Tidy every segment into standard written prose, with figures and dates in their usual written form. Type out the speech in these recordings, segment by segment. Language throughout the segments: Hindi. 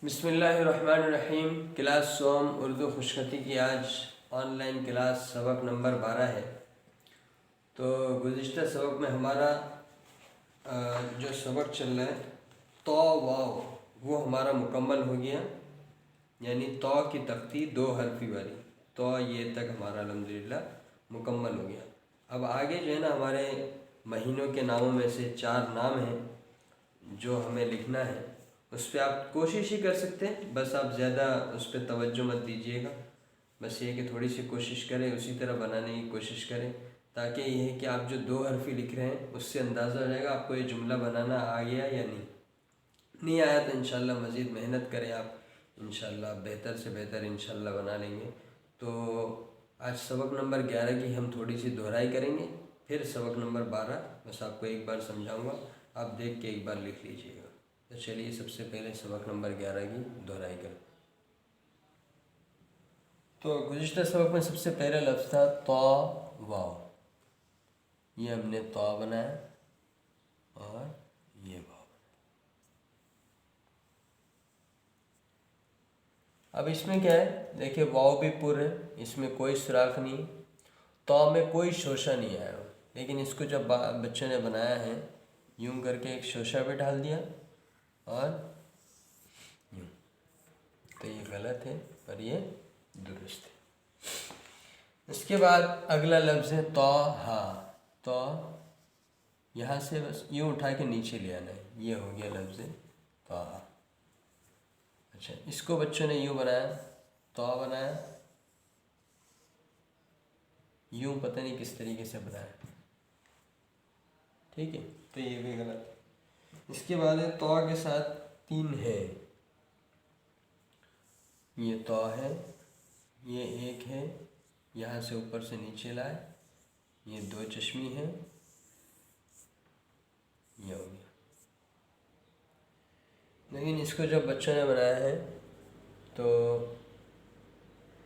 बिस्मिल्लाहिर्रहमानिर्रहीम। क्लास सोम उर्दू खुशखती की आज ऑनलाइन क्लास सबक नंबर 12 है। तो गुज़िश्ता सबक में हमारा जो सबक चल रहा है तो वाव वो हमारा मुकम्मल हो गया, यानी तो की तख्ती दो हरफी वाली तो ये तक हमारा अल्हम्दुलिल्लाह मुकम्मल हो गया। अब आगे जो है ना हमारे महीनों के नामों में से 4 नाम हैं जो हमें लिखना है। उस पर आप कोशिश ही कर सकते हैं, बस आप ज़्यादा उस पर तवज्जो मत दीजिएगा। बस ये कि थोड़ी सी कोशिश करें, उसी तरह बनाने की कोशिश करें, ताकि ये है कि आप जो दो हरफी लिख रहे हैं उससे अंदाज़ा हो जाएगा आपको ये जुमला बनाना आ गया या नहीं आया तो इंशाल्लाह मज़ीद मेहनत करें आप, इंशाल्लाह बेहतर से बेहतर इंशाल्लाह बना लेंगे। तो आज सबक नंबर 11 की हम थोड़ी सी दोहराई करेंगे, फिर सबक नंबर 12 बस आपको एक बार समझाऊंगा, आप देख के एक बार लिख लीजिएगा। तो चलिए सबसे पहले सबक नंबर 11 की दोहराई करें। तो गुज़िश्ता सबक में सबसे पहला लफ्ज़ था तो वाव, ये हमने तो बनाया और ये वाव। अब इसमें क्या है, देखिए वाव भी पुर है, इसमें कोई सुराख नहीं, तो में कोई शोशा नहीं आया, लेकिन इसको जब बच्चों ने बनाया है यूं करके एक शोशा भी डाल दिया और यूं, तो ये गलत है पर ये दुरुस्त है। इसके बाद अगला लफ्ज़ है तो हाँ, तो यहाँ से बस यूं उठा के नीचे ले आना है, ये हो गया लफ्ज़ तो हाँ। अच्छा, इसको बच्चों ने यूं बनाया, तो बनाया यूं, पता नहीं किस तरीके से बनाया, ठीक है, तो ये भी गलत है। इसके बाद है तो के साथ 3 है, ये तो है, ये एक है, यहाँ से ऊपर से नीचे लाए, ये 2 चश्मी है, ये हो गया। लेकिन इसको जब बच्चों ने बनाया है तो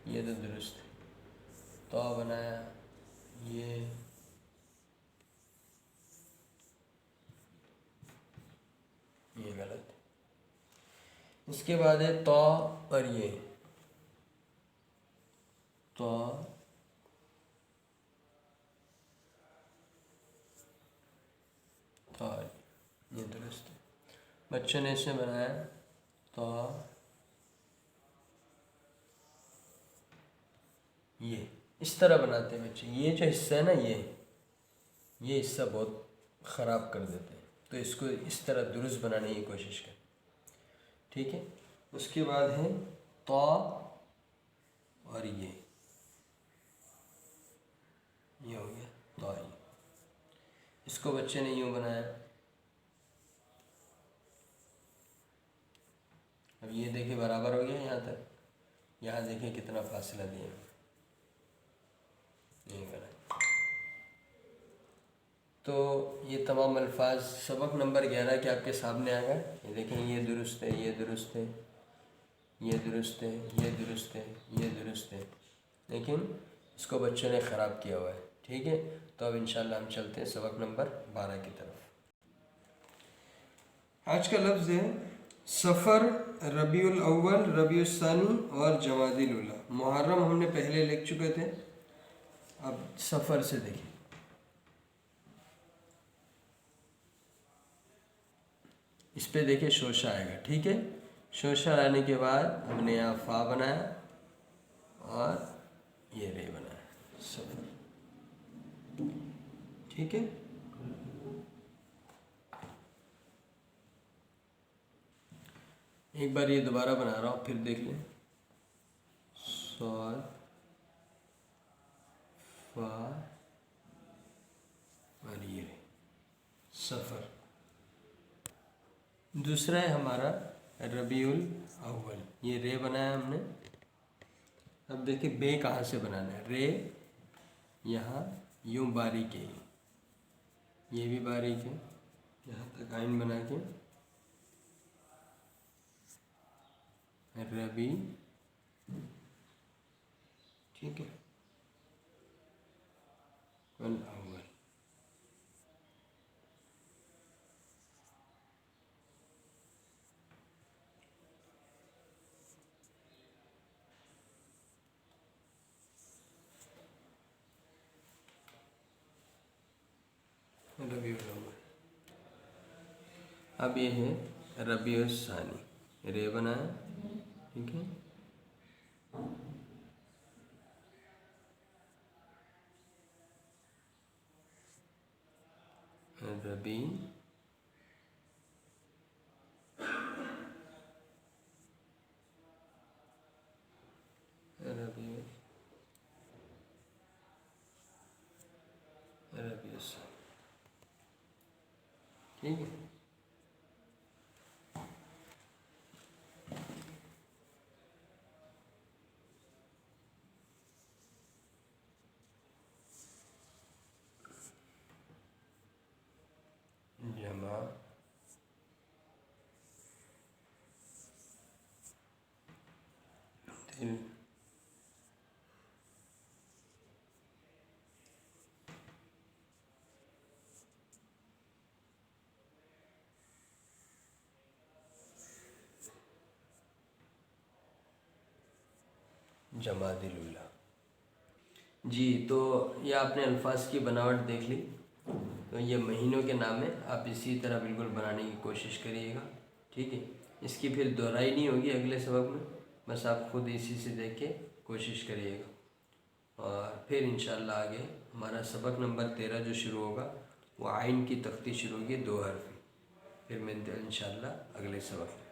ये तो दुरुस्त है, तो बनाया ये गलत है। इसके बाद है तो और ये तो ये दुरुस्त है। बच्चों ने इसे बनाया तो ये इस तरह बनाते हैं बच्चे, ये जो हिस्सा है ना ये हिस्सा बहुत ख़राब कर देते हैं, तो इसको इस तरह दुरुस्त बनाने की कोशिश करें, ठीक है। उसके बाद है तो और ये हो गया तो ये, इसको बच्चे ने यूँ बनाया। अब ये देखिए बराबर हो गया यहाँ तक, यहाँ देखिए कितना फासला दिया, ये गलत। तो ये तमाम अल्फाज सबक नंबर 11 के आपके सामने आ गए। ये देखें, ये दुरुस्त है, ये दुरुस्त है, ये दुरुस्त है, ये दुरुस्त है, ये दुरुस्त है, लेकिन इसको बच्चों ने ख़राब किया हुआ है, ठीक है। तो अब इंशाल्लाह हम चलते हैं सबक नंबर 12 की तरफ। आज का लफ्ज़ है सफ़र, रबीउल अव्वल, रबीउल सानी और जमादिल उला। मुहर्रम हमने पहले लिख चुके थे, अब सफ़र से देखें। इस पे देखिए शोशा आएगा, ठीक है। शोशा लाने के बाद हमने यहाँ फ़ा बनाया और ये रे बनाया, सफ़र, ठीक है। एक बार ये दोबारा बना रहा हूँ, फिर देख लें। सॉल फा और ये रे, सफ़र। दूसरा है हमारा रबीउल अव्वल, ये रे बनाया हमने। अब देखिए बे कहाँ से बनाना है, रे यहाँ यूं बारीक है, ये भी बारीक है, यहाँ तक आइन बना के रबी, ठीक है, अल अव्वल। अब ये है रबीउल सानी, रे बनाया, ठीक है। रबी रबीउल रबीउल सानी, ठीक है। जमा दिल जमा दिलुल्ला। जी, तो ये आपने अल्फाज की बनावट देख ली। तो ये महीनों के नाम है, आप इसी तरह बिल्कुल बनाने की कोशिश करिएगा, ठीक है। इसकी फिर दोहराई नहीं होगी अगले सबक में, बस आप खुद इसी से देख के कोशिश करिएगा। और फिर इंशाल्लाह आगे हमारा सबक नंबर 13 जो शुरू होगा वो आइन की तख्ती शुरू होगी, 2 हर्फ। फिर मिलते हैं इंशाल्लाह अगले सबक में।